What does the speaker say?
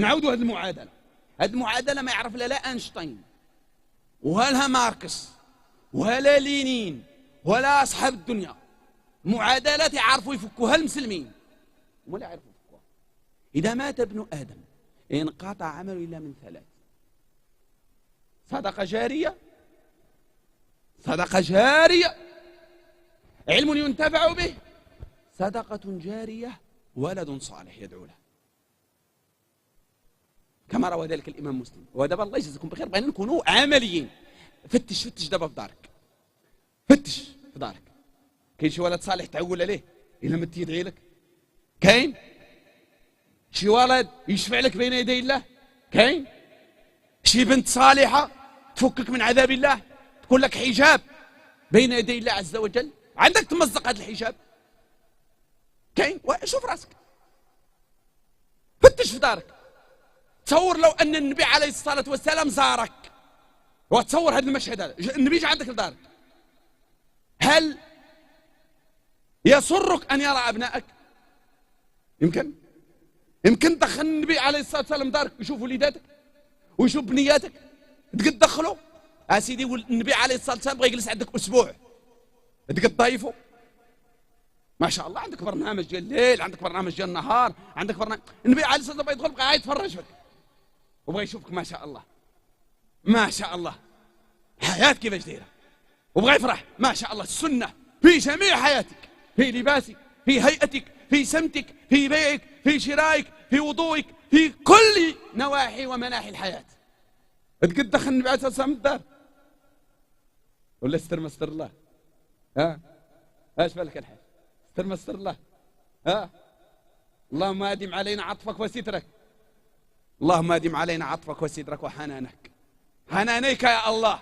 نعودوا هذه المعادلة. هذه المعادلة ما يعرف لا أينشتاين ولا ماركس ولا لينين ولا أصحاب الدنيا. معادلات يعرفوا يفكوها المسلمين ولا يعرفوا يفكوها. إذا مات ابن آدم انقطع عمله إلا من ثلاث: صدقة جارية، صدقة جارية، علم ينتفع به، صدقة جارية، ولد صالح يدعو له، كما روى ذلك الإمام مسلم. ودابا الله يجزيكم بخير، بغينا نكونوا عمليين. فتش دابا في دارك، فتش في دارك. كاين شي ولد صالح تعول عليه إلا مت يدعي لك؟ كاين شي ولد يشفع لك بين يدي الله؟ كاين شي بنت صالحة تفكك من عذاب الله، تكون لك حجاب بين يدي الله عز وجل؟ عندك تمزق هذا الحجاب؟ كاين؟ شوف راسك، فتش في دارك. تصور لو أن النبي عليه الصلاة والسلام زارك، وتصور هذا المشهد، هذا النبي يجي عندك لدارك، هل يسرك أن يرى أبنائك؟ يمكن تدخل النبي عليه الصلاة والسلام دارك يشوف وليداتك ويشوف بنياتك؟ تقد تدخله؟ سيدي النبي عليه الصلاة والسلام بغى يجلس عندك أسبوع، تقد تضيفه؟ ما شاء الله عندك برنامج ديال الليل، عندك برنامج ديال النهار، عندك برنامج. النبي عليه الصلاة والسلام يدخل بقى يتفرج فيك وبغى يشوفك ما شاء الله، ما شاء الله حياتك كيفاش دايره، وبغى يفرح ما شاء الله السنة في جميع حياتك، في لباسك، في هيئتك، في سمتك، في بيعك، في شرائك، في وضوئك، في كل نواحي ومناحي الحياة. تقد دخل النبي عليه الصلاة والسلام الدار ولا استر ما استر الله؟ ايش بالك الحال؟ استر ما استر الله؟ اللهم ادم علينا عطفك وسترك، اللهم ادم علينا عطفك وسترك وحنانك، حنانيك يا الله.